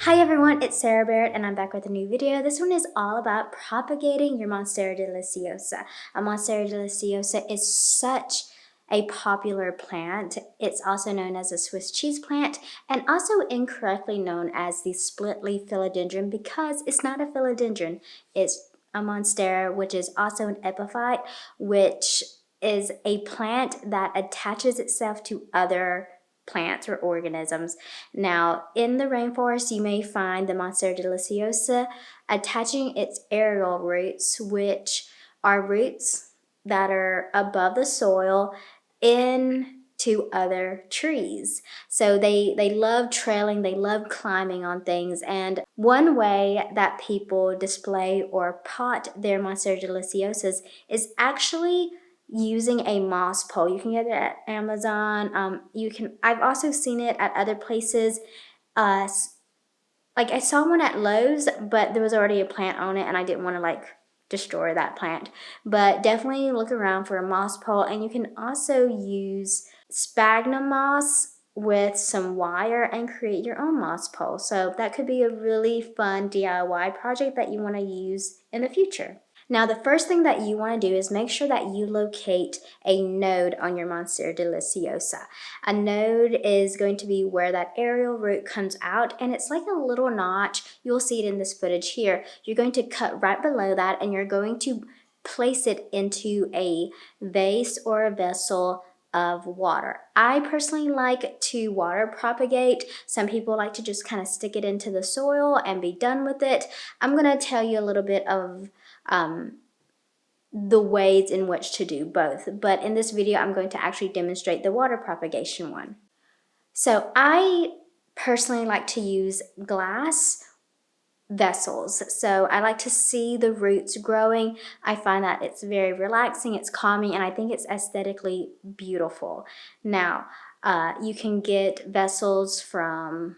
Hi everyone, it's Sarah Barrett and I'm back with a new video. This one is all about propagating your Monstera Deliciosa. A Monstera Deliciosa is such a popular plant. It's also known as a Swiss cheese plant and also incorrectly known as the split leaf philodendron because it's not a philodendron. It's a Monstera, which is also an epiphyte, which is a plant that attaches itself to other plants or organisms. Now, in the rainforest, you may find the Monstera Deliciosa attaching its aerial roots, which are roots that are above the soil into other trees. So they love trailing, they love climbing on things. And one way that people display or pot their Monstera Deliciosas is actually using a moss pole. You can get it at Amazon. I've also seen it at other places. Like I saw one at Lowe's, but there was already a plant on it and I didn't want to destroy that plant. But definitely look around for a moss pole, and you can also use sphagnum moss with some wire and create your own moss pole. So that could be a really fun DIY project that you want to use in the future. Now, the first thing that you want to do is make sure that you locate a node on your Monstera Deliciosa. A node is going to be where that aerial root comes out, and it's like a little notch. You'll see it in this footage here. You're going to cut right below that, and you're going to place it into a vase or a vessel of water. I personally like to water propagate. Some people like to just kind of stick it into the soil and be done with it. I'm going to tell you a little bit of the ways in which to do both, but in this video I'm going to actually demonstrate the water propagation one. So I personally like to use glass vessels. So I like to see the roots growing. I find that it's very relaxing, it's calming, and I think it's aesthetically beautiful. Now, you can get vessels from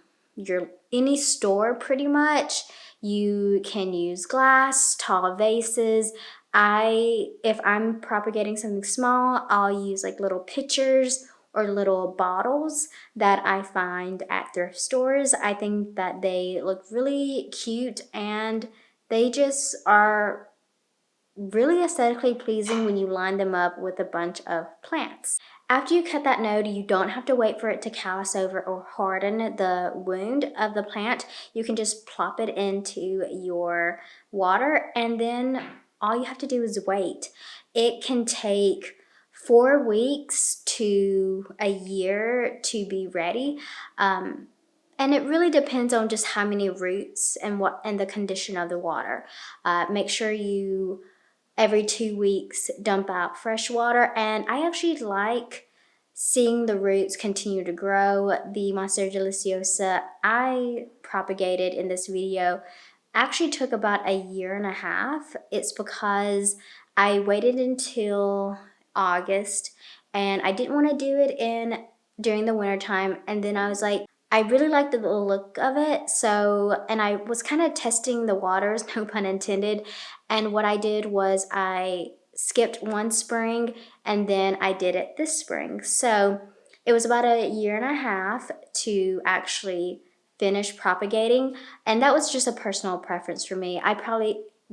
any store pretty much. You can use glass, tall vases. If I'm propagating something small, I'll use like little pitchers or little bottles that I find at thrift stores. I think that they look really cute and they just are really aesthetically pleasing when you line them up with a bunch of plants. After you cut that node, you don't have to wait for it to callus over or harden the wound of the plant. You can just plop it into your water, and then all you have to do is wait. It can take 4 weeks to a year to be ready. And it really depends on just how many roots and the condition of the water. Make sure you every 2 weeks dump out fresh water, and I actually like seeing the roots continue to grow. The Monstera Deliciosa I propagated in this video actually took about 1.5 years. It's because I waited until August and I didn't want to do it during the winter time, and then I was like, I really liked the look of it, and I was kind of testing the waters, no pun intended, and what I did was I skipped one spring and then I did it this spring. So it was about 1.5 years to actually finish propagating, and that was just a personal preference for me. I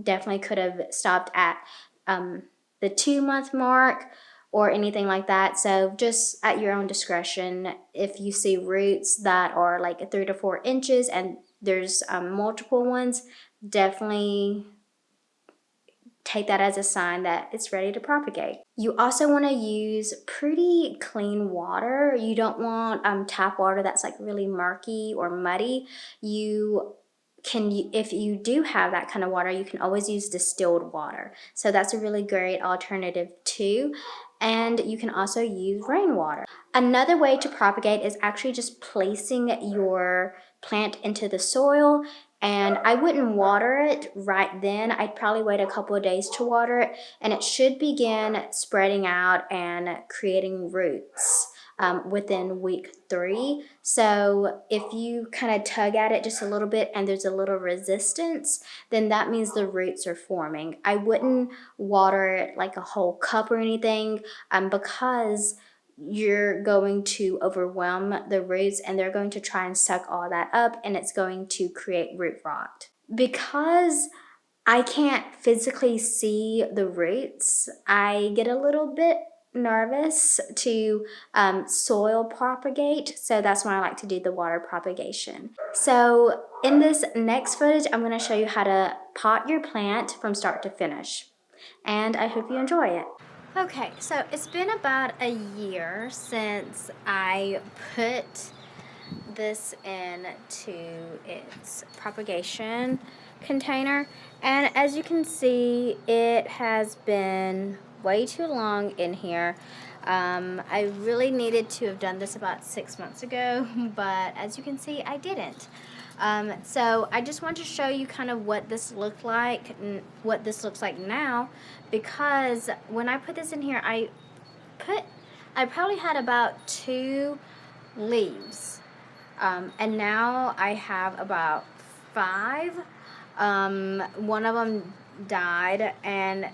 definitely could have stopped at the 2-month mark or anything like that. So just at your own discretion. If you see roots that are like 3 to 4 inches and there's multiple ones, definitely take that as a sign that it's ready to propagate. You also want to use pretty clean water. You don't want tap water that's like really murky or muddy. If you do have that kind of water, you can always use distilled water. So that's a really great alternative too. And you can also use rainwater. Another way to propagate is actually just placing your plant into the soil, and I wouldn't water it right then. I'd probably wait a couple of days to water it, and it should begin spreading out and creating roots within week 3. So if you kind of tug at it just a little bit and there's a little resistance, then that means the roots are forming. I wouldn't water it like a whole cup or anything because you're going to overwhelm the roots and they're going to try and suck all that up, and it's going to create root rot. Because I can't physically see the roots, I get a little bit nervous to soil propagate, so that's when I like to do the water propagation. So in this next footage, I'm going to show you how to pot your plant from start to finish, and I hope you enjoy it. Okay, so it's been about a year since I put this into its propagation container, and as you can see, it has been way too long in here. I really needed to have done this about 6 months ago, but as you can see, I didn't. So I just want to show you kind of what this looked like, what this looks like now, because when I put this in here, I probably had about 2 leaves. And now I have about 5. One of them died, and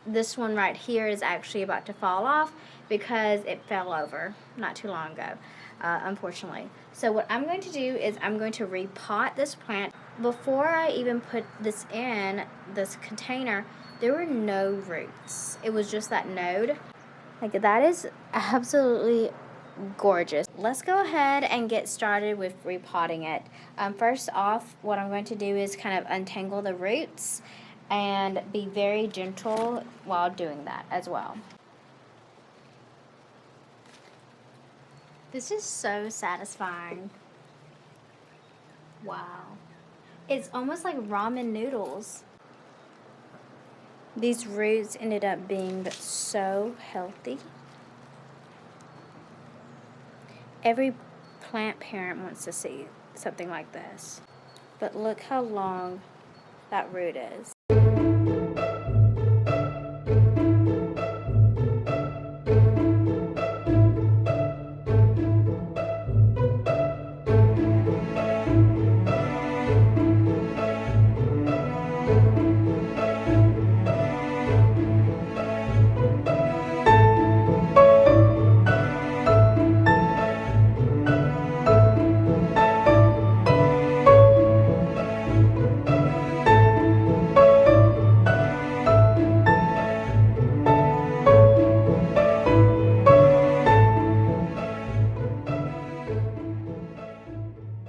this one right here is actually about to fall off because it fell over not too long ago, unfortunately. So what I'm going to do is I'm going to repot this plant. Before I even put this in this container, there were no roots. It was just that node. Like, that is absolutely gorgeous. Let's go ahead and get started with repotting it. First off, what I'm going to do is kind of untangle the roots and be very gentle while doing that as well. This is so satisfying. Wow. It's almost like ramen noodles. These roots ended up being so healthy. Every plant parent wants to see something like this. But look how long that root is.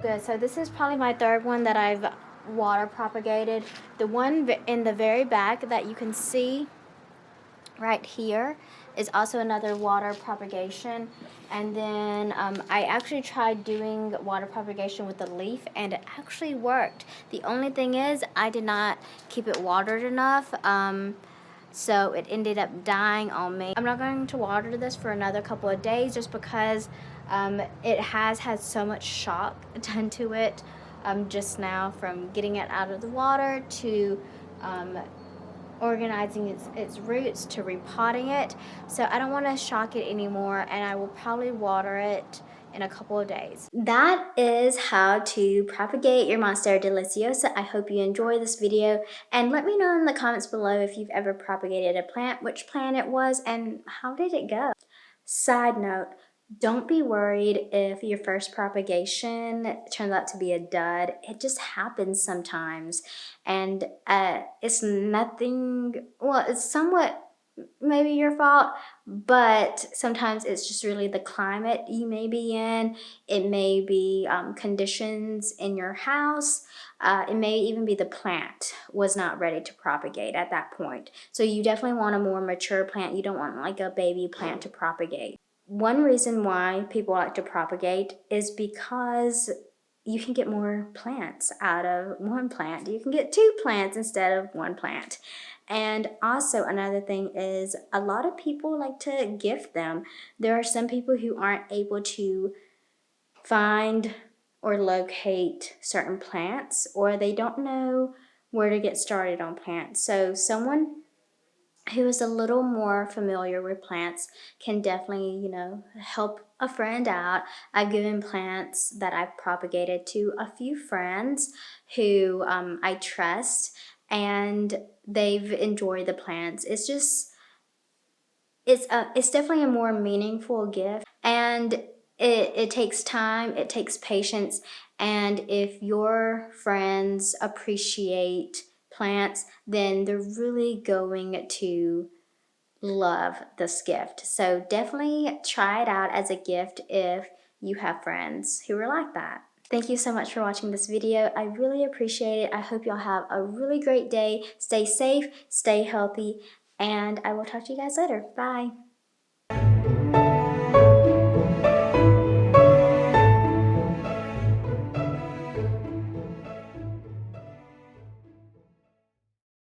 Good, so this is probably my 3rd one that I've water propagated. The one in the very back that you can see right here is also another water propagation. And then I actually tried doing water propagation with the leaf, and it actually worked. The only thing is I did not keep it watered enough, so it ended up dying on me. I'm not going to water this for another couple of days just because it has had so much shock done to it just now, from getting it out of the water to organizing its roots to repotting it. So I don't want to shock it anymore, and I will probably water it in a couple of days. That is how to propagate your Monstera Deliciosa. I hope you enjoy this video, and let me know in the comments below if you've ever propagated a plant, which plant it was, and how did it go. Side note, don't be worried if your first propagation turns out to be a dud. It just happens sometimes. And it's nothing, well, it's somewhat maybe your fault, but sometimes it's just really the climate you may be in. It may be conditions in your house. It may even be the plant was not ready to propagate at that point. So you definitely want a more mature plant. You don't want like a baby plant to propagate. One reason why people like to propagate is because you can get more plants out of one plant. You can get 2 plants instead of 1 plant. And also another thing is a lot of people like to gift them. There are some people who aren't able to find or locate certain plants, or they don't know where to get started on plants. So someone who is a little more familiar with plants can definitely, help a friend out. I've given plants that I've propagated to a few friends who I trust, and they've enjoyed the plants. it's definitely a more meaningful gift, and it takes time, it takes patience, and if your friends appreciate plants, then they're really going to love this gift. So definitely try it out as a gift if you have friends who are like that. Thank you so much for watching this video. I really appreciate it. I hope y'all have a really great day. Stay safe, stay healthy, and I will talk to you guys later. Bye.